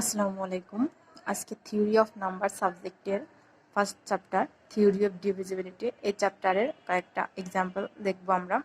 আসসালামু আলাইকুম। আজকে থিওরি অফ নাম্বার সাবজেক্টের first chapter theory of divisibility এই চ্যাপ্টারের কয়েকটা এক্সাম্পল দেখব আমরা।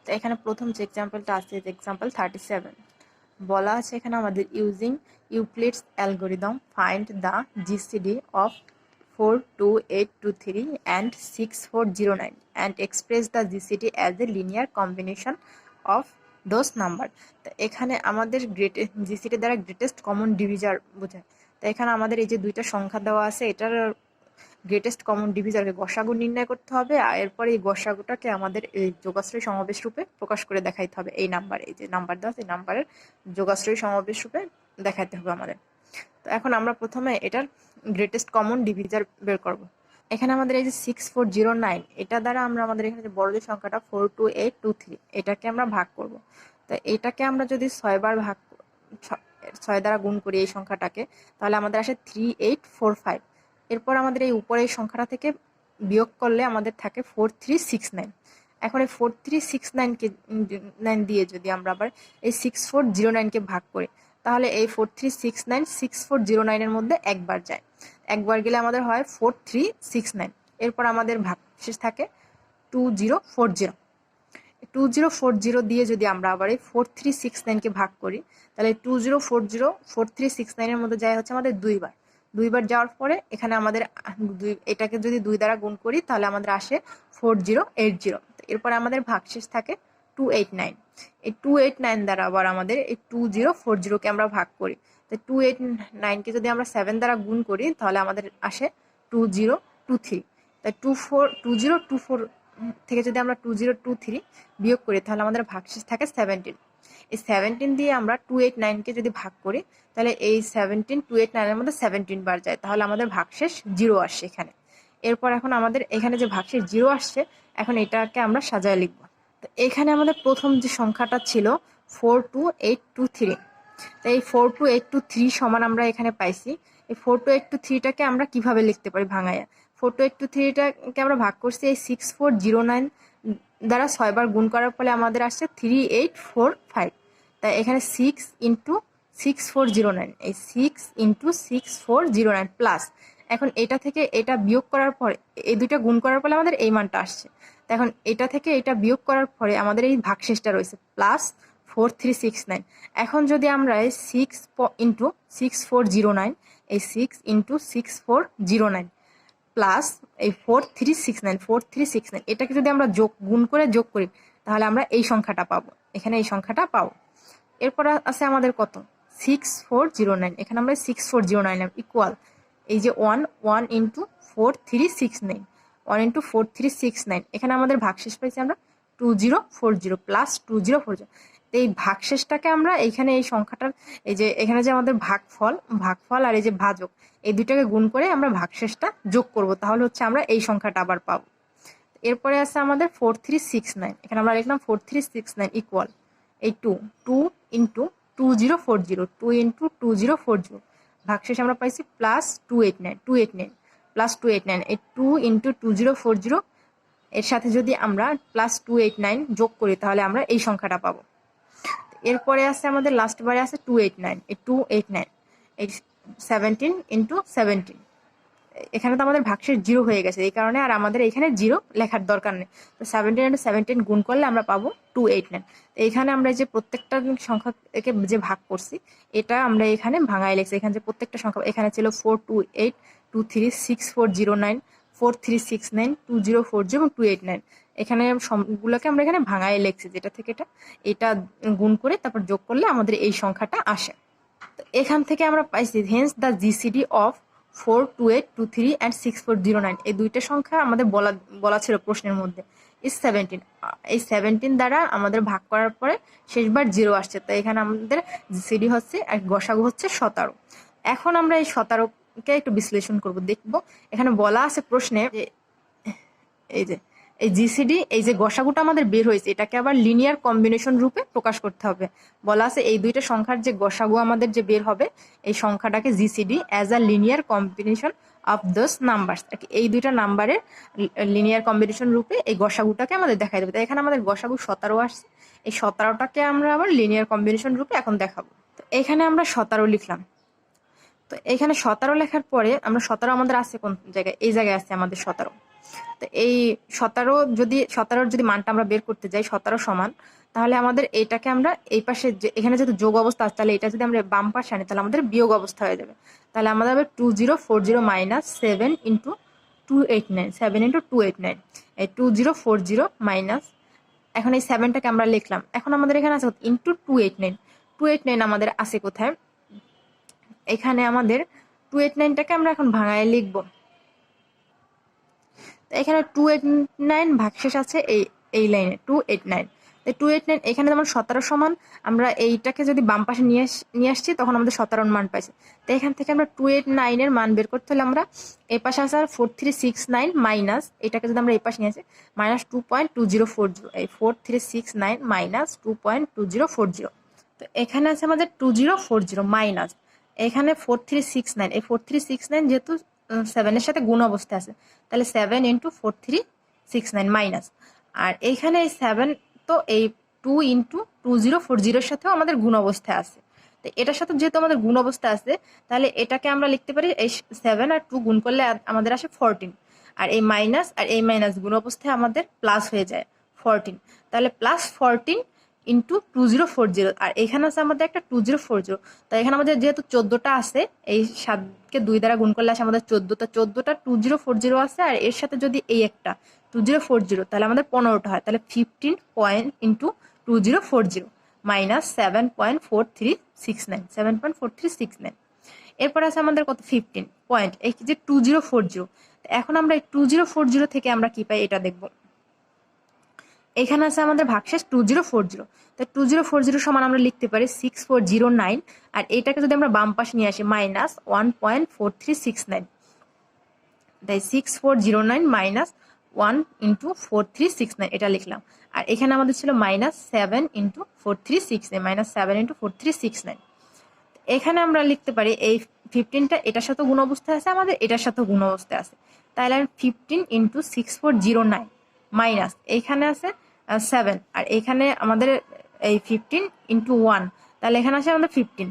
তো এখানে প্রথম যে এক্সাম্পলটা আছে এক্সাম্পল 37 বলা আছে এখানে আমাদের using Euclid's algorithm find the GCD of 42823 and 6409 and express the GCD as a linear combination of those number। তো এখানে আমাদের জিসিডি দ্বারা গ্রেটেস্ট কমন ডিভিজার বোঝায়। তো এখানে আমাদের এই যে দুইটা সংখ্যা দেওয়া আছে এটার গ্রেটেস্ট কমন ডিভিজারকে গসাগু নির্ণয় করতে হবে, আর এরপরে এই গসাগুটাকে আমাদের এই যোগাশ্রয় সমাবেশ রূপে প্রকাশ করে দেখাইতে হবে। এই নাম্বার, এই যে নাম্বার দেওয়া আছে এই নাম্বারের যোগাশ্রয় সমাবেশ রূপে দেখাইতে হবে আমাদের। তো এখন আমরা প্রথমে এটার গ্রেটেস্ট কমন ডিভিজার বের করব। এখানে আমাদের এই যে 6409 এটা দ্বারা আমরা আমাদের এখানে যে বড় যে সংখ্যাটা 42823 এটাকে আমরা ভাগ করব। তো এটাকে আমরা যদি 6 বার ভাগ 6 দ্বারা গুণ করি এই সংখ্যাটাকে, তাহলে আমাদের আসে 3845। এরপর আমাদের এই উপরের সংখ্যাটা থেকে বিয়োগ করলে আমাদের থাকে 4369। এখন এই 4369 দিয়ে যদি আমরা আবার এই 6409কে ভাগ করি, তাহলে এই 4369 6409 এর মধ্যে একবার যায়, একবার গেলে আমাদের হয় 4369। এরপর আমাদের ভাগশেষ থাকে 2040। 2040 দিয়ে যদি আমরা আবার এই 4369কে ভাগ করি, তাহলে 2040 4369 এর মধ্যে যায় হচ্ছে আমাদের দুইবার যাওয়ার পরে এখানে আমাদের এটাকে যদি 2 দ্বারা গুণ করি তাহলে আমাদের আসে 4080। এরপরে আমাদের ভাগশেষ থাকে 289। এই 289 দ্বারা আবার আমাদের এই 2040কে আমরা ভাগ করি। তো 289কে যদি আমরা 7 দ্বারা গুণ করি তাহলে আমাদের আসে 2023। তাই 2024 থেকে যদি আমরা 2023 বিয়োগ করি তাহলে আমাদের ভাগশেষ থাকে 17। এই 17 দিয়ে আমরা 289কে যদি ভাগ করি তাহলে এই 17 289 এর মধ্যে 17 বার যায়, তাহলে আমাদের ভাগশেষ 0 আসে এখানে। এরপর এখন আমাদের এখানে যে ভাগশেষ 0 আসছে, এখন এটাকে আমরা সাজায় লিখব। তো এখানে আমাদের প্রথম যে সংখ্যাটা ছিল 42823। তো এই 42823 সমান আমরা এখানে পাইছি। এই 42823টাকে আমরা কিভাবে লিখতে পারি ভাঙায়া? 42823টাকে আমরা ভাগ করছি এই 6409 দ্বারা 6 বার গুণ করার ফলে আমাদের আসছে 3845। তাই এখানে 6 ইন্টু 6409, এই 6 ইন্টু 6409 প্লাস এখন এটা থেকে এটা বিয়োগ করার পরে এই দুইটা গুণ করার ফলে আমাদের এই মানটা আসছে। এখন এটা থেকে এটা বিয়োগ করার পরে আমাদের এই ভাগশেষটা রয়েছে প্লাস 4369। এখন যদি আমরা এই 6 ইন্টু 6409, এই 6 ইন্টু 6409 প্লাস এই 4369 এটাকে যদি আমরা গুণ করে যোগ করি তাহলে আমরা এই সংখ্যাটা পাবো, এখানে এই সংখ্যাটা পাবো। এরপর আছে আমাদের কত 6409, এখানে আমরা 6409 ইকুয়াল এই যে 1 ইন্টু 4369 এখানে আমাদের ভাগশেষ পাইছি আমরা 2040 প্লাস 2040। এই ভাগশেষটাকে আমরা এইখানে এই সংখ্যাটার এই যে এখানে যে আমাদের ভাগফল আর এই যে ভাজক এই দুইটাকে গুণ করে আমরা ভাগশেষটা যোগ করব, তাহলে হচ্ছে আমরা এই সংখ্যাটা আবার পাবো। এরপরে আছে আমাদের 4369, এখানে আমরা লিখলাম 4369 ইকুয়াল এই 2 ইন্টু 2040 2 ইন্টু 2040 ভাগশেষ আমরা পাইছি প্লাস 289 প্লাস 289 এই 2 ইন্টু 2040 এর সাথে যদি আমরা প্লাস 289 যোগ করি তাহলে আমরা এই সংখ্যাটা পাবো। এরপরে আছে আমাদের লাস্ট বারে আছে 289, এই 289 এই 17 ইন্টু 17 এখানে তো আমাদের ভাগশেষ 0 হয়ে গেছে, এই কারণে আর আমাদের এখানে 0 লেখার দরকার নেই। তো 17 ইন্টু 17 গুণ করলে আমরা পাবো 289। এইখানে আমরা যে প্রত্যেকটা সংখ্যাকে যে ভাগ করছি এটা আমরা এখানে ভাঙায় লিখছি। এখানে যে প্রত্যেকটা সংখ্যা এখানে ছিল 42823 6409 4369 2040 এবং 289, এখানে সবগুলোকে আমরা এখানে ভাঙায় লিখছি, যেটা থেকে এটা গুণ করে তারপর যোগ করলে আমাদের এই সংখ্যাটা আসে। তো এখান থেকে আমরা পাইছি hence the GCD of 42823 and 6409 এই দুইটা সংখ্যা আমাদের বলা ছিল প্রশ্নের মধ্যে ইজ 17। এই 17 দ্বারা আমাদের ভাগ করার পরে শেষবার 0 আসছে, তাই এখানে আমাদের জিসিডি হচ্ছে আর গসাগু হচ্ছে 17। এখন আমরা এই 17কে একটু বিশ্লেষণ করব, দেখব এখানে বলা আছে প্রশ্নে যে এই জিসিডি এই যে গসাগুটা আমাদের বের হয়েছে এটাকে আবার লিনিয়ার কম্বিনেশন রূপে প্রকাশ করতে হবে। বলা আছে এই দুইটা সংখ্যার যে গসাগু আমাদের যে বের হবে এই সংখ্যাটাকে GCD as a linear combination of those numbers, এই দুইটা নাম্বারের লিনিয়ার কম্বিনেশন রূপে এই গসাগুটাকে আমাদের দেখাই দেবে। তাই এখানে আমাদের গসাগু 17 আসছে, এই 17টাকে আমরা আবার লিনিয়ার কম্বিনেশন রূপে এখন দেখাবো। তো এখানে আমরা 17 লিখলাম, তো এখানে 17 লেখার পরে আমরা 17 আমাদের আছে কোন জায়গায়, এই জায়গায় আছে আমাদের 17। তো এই 17 যদি মানটা আমরা বের করতে যাই 17 সমান, তাহলে আমাদের এইটাকে আমরা এই পাশে এখানে যেহেতু যোগ অবস্থা আছে, তাহলে এটা যদি আমরা বাম পাশে আনি তাহলে আমাদের বিয়োগ অবস্থা হয়ে যাবে। তাহলে আমাদের হবে 2040 মাইনাস 7 ইন্টু 289, 7 ইন্টু 289, এই 2040 মাইনাস, এখন এই 7টাকে আমরা লিখলাম। এখন আমাদের এখানে আছে ইন্টু 289, 289 আমাদের আছে কোথায়, এখানে আমাদের 289টাকে আমরা এখন ভাঙায় লিখবো। এখানে 289 ভাগশেষ আছে এই লাইনে 289, 289 এখানে যেমন 17 সমান, আমরা এইটাকে যদি বাম পাশে নিয়ে আসছি তখন আমাদের 17 মান পাইছে। তো এখান থেকে আমরা 289 এর মান বের করতে হলে আমরা এই পাশে আছে 4369 মাইনাস, এটাকে যদি আমরা এই পাশে নিয়ে আসি মাইনাস 2.2040, এই 4369 মাইনাস 2.2040। তো এখানে আছে আমাদের 2040 মাইনাস এখানে 4369, এই 4369 যেহেতু 7 এর সাথে গুণ অবস্থায় আছে, তাহলে 7 ইন্টু 4369 মাইনাস, আর এইখানে এই 7 তো এই 2 ইন্টু 2040 এর সাথেও আমাদের গুণ অবস্থায় আছে। তো এটার সাথে যেহেতু আমাদের গুণ অবস্থা আছে, তাহলে এটাকে আমরা লিখতে পারি এই 7 আর 2 গুণ করলে আমাদের আসে 14, আর এই মাইনাস গুণ অবস্থায় আমাদের প্লাস হয়ে যায় 14, তাহলে প্লাস 14 ইন্টু 2040, আর এখানে আছে আমাদের একটা 2040। তো এখানে আমাদের যেহেতু 14টা আছে, এই 7কে 2 দ্বারা গুণ করলে আসে আমাদের 14টা 2040 আছে, আর এর সাথে যদি এই একটা 2040, তাহলে আমাদের 15টা হয়, তাহলে 15 পয়েন্ট ইন্টু 2040 মাইনাস 7.4369, এরপর আছে আমাদের কত 15 পয়েন্ট, এই যে 2040। এখন আমরা এই 2040 থেকে আমরা কি পাই এটা দেখবো। এখানে আছে আমাদের ভাগশেষ 2040, তো 2040 সমান আমরা লিখতে পারি 6409, আর এটাকে যদি আমরা বাম পাশে নিয়ে আসি মাইনাস 1.4369, তাই 6409 মাইনাস 1 ইন্টু 4369 এটা লিখলাম। আর এখানে আমাদের ছিল মাইনাস 7 ইন্টু 4369, মাইনাস 7 ইন্টু 4369। এখানে আমরা লিখতে পারি এই 15টা এটার সাথে গুণ অবস্থায় আছে, আমাদের এটার সাথে গুণ অবস্থায় আছে, তাহলে 15 ইন্টু 6409 মাইনাস এইখানে আছে 7, আর এখানে আমাদের এই 15 ইন্টু 1, তাহলে এখানে আছে আমাদের 15,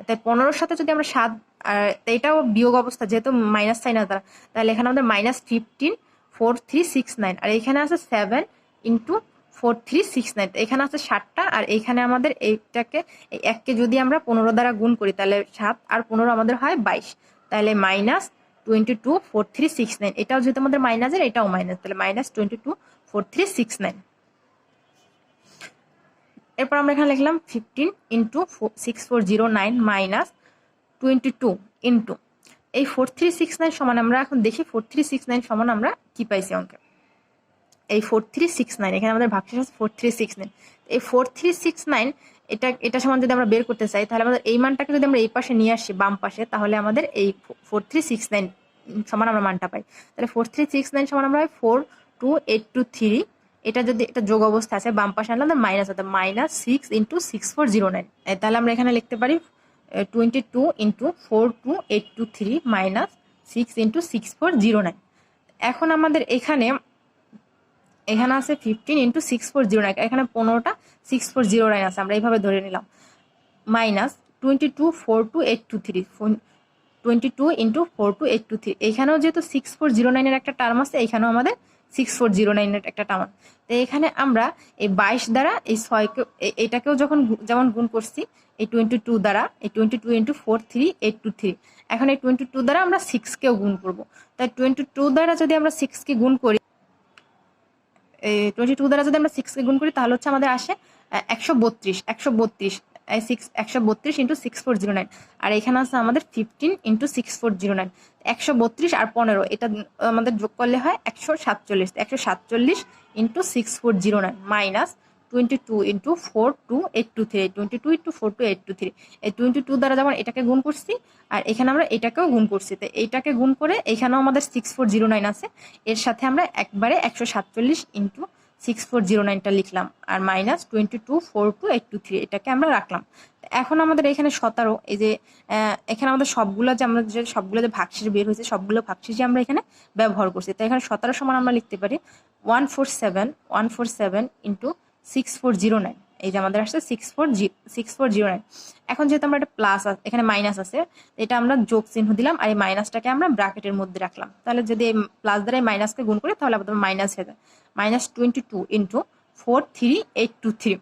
তাই 15-র সাথে যদি আমরা 7, আর এটাও বিয়োগ অবস্থা যেহেতু মাইনাস সাইন আছে, তাহলে এখানে আমাদের মাইনাস 15 4369, আর এখানে আছে 7 ইন্টু 4369, এখানে আছে 7টা, আর এইখানে আমাদের এইটাকে এই 1কে যদি আমরা 15 দ্বারা গুণ করি তাহলে 7 আর 15 আমাদের হয় 22, তাহলে মাইনাস 224369, এটাও যেহেতু আমাদের মাইনাসের, এটাও মাইনাস, তাহলে মাইনাস 224369। এরপর আমরা এখানে লিখলাম 15 ইন্টু 6409 মাইনাস 22 ইন্টু এই 4369 সমান, আমরা এখন দেখি 4369 সমান আমরা কি পাইছি অঙ্কে, এই 4369 এখানে আমাদের ভাগশেষ আছে 4369, এই 4369 এটা সমান যদি আমরা বের করতে চাই, তাহলে আমাদের এই মানটাকে যদি আমরা এই পাশে নিয়ে আসি বাম পাশে, তাহলে আমাদের এই 4369 সমান আমরা মানটা পাই। তাহলে 4369 সমান আমরা 42823, এটা যদি এটা যোগ অবস্থা আছে বাম পাশে আনলে মাইনাস হতো মাইনাস 6 ইন্টু 6409, তাহলে আমরা এখানে লিখতে পারি 22 ইন্টু 42823 মাইনাস 6 ইন্টু 6409। এখন আমাদের এখানে আছে 15 ইন্টু 6409, এখানে 15টা 6409 আছে, আমরা এইভাবে ধরে নিলাম, মাইনাস 22 42823, 22 ইন্টু 42823, এইখানেও যেহেতু 6409 এর একটা টার্ম আছে, এইখানেও আমাদের 6409 এর একটা টার্ম। তো এখানে আমরা এই 22 দ্বারা এই 6কে এটাকেও যেমন গুণ করছি এই 22 দ্বারা, এই 22 ইন্টু 43823, এখন এই 22 দ্বারা আমরা 6কেও গুণ করব। তাই 22 দ্বারা যদি আমরা 6কে গুণ করি, 22 দ্বারা যদি আমরা 6কে গুণ করি তাহলে হচ্ছে আমাদের আসে 132 ইন্টু 6409, আর এখানে আছে আমাদের 15 ইন্টু 6409, 132 আর 15 এটা আমাদের যোগ করলে হয় 147 ইন্টু 6409 মাইনাস 22 ইন্টু 42823, 22 ইন্টু 42823, এই 22 দ্বারা যেমন এটাকে গুণ করছি আর এখানে আমরা এটাকেও গুণ করছি, তো এইটাকে গুণ করে এখানেও আমাদের 6409 আছে, এর সাথে আমরা একবারে 147 ইন্টু 6409টা লিখলাম, আর মাইনাস 22 42823 এটাকে আমরা রাখলাম। এখন আমাদের এখানে 17, এই যে এখানে আমাদের সবগুলো যে ভাগশেষ বের হয়েছে সবগুলো ভাগশেষ আমরা এখানে ব্যবহার করছি, তো এখানে 17 সমান আমরা লিখতে পারি 147 ইন্টু 6409, এই যে আমাদের আসছে 6409। এখন যেহেতু আমরা একটা প্লাস এখানে মাইনাস আছে, এটা আমরা যোগ চিহ্ন দিলাম আর এই মাইনাসটাকে আমরা ব্র্যাকেটের মধ্যে রাখলাম। তাহলে যদি এই প্লাস দ্বারা এই মাইনাসকে গুণ করি তাহলে আমাদের মাইনাস হয়ে যায় -22 ইন্টু 43823।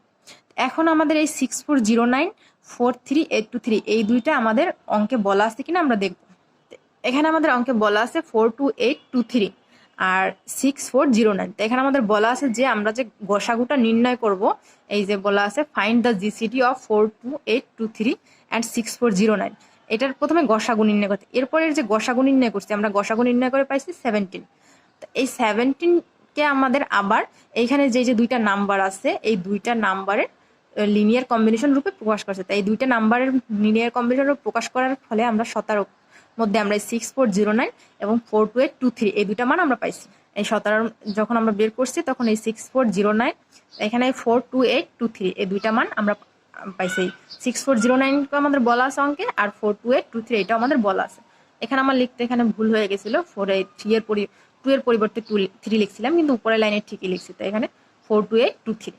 এখন আমাদের এই 6409 43823 এই দুইটা আমাদের অঙ্কে বলা আছে কিনা আমরা দেখব। এখানে আমাদের অঙ্কে বলা আছে 42823 আর 6409। তো এখানে আমাদের বলা আছে যে আমরা যে গসাগুটা নির্ণয় করব, এই যে বলা আছে find the GCD of 42823 and 6409। এটার প্রথমে গসাগু নির্ণয় করতে, এরপরে যে গসাগু নির্ণয় করছি আমরা গসাগু নির্ণয় করে পাইছি 17। তো এই 17কে আমাদের আবার এইখানে যে দুইটা নাম্বার আছে এই দুইটা নাম্বারের লিনিয়ার কম্বিনেশন রূপে প্রকাশ করছে। তাই এই দুইটা নাম্বারের লিনিয়ার কম্বিনেশন রূপে প্রকাশ করার ফলে আমরা 17 মধ্যে আমরা 6409 এবং 42823 এই দুইটা মান আমরা পাইছি। এই 17 যখন আমরা বের করছি তখন এই 6409 এখানে 42823 এই দুইটা মান আমরা পাইছি। 6409 আমাদের বলা আছে অঙ্কে আর 42823 এটাও আমাদের বলা আছে। এখানে আমার লিখতে এখানে ভুল হয়ে গেছিল, 2 এর পরিবর্তে 3 লিখছিলাম, কিন্তু উপরের লাইনে ঠিকই লিখছি। তো এখানে 42823।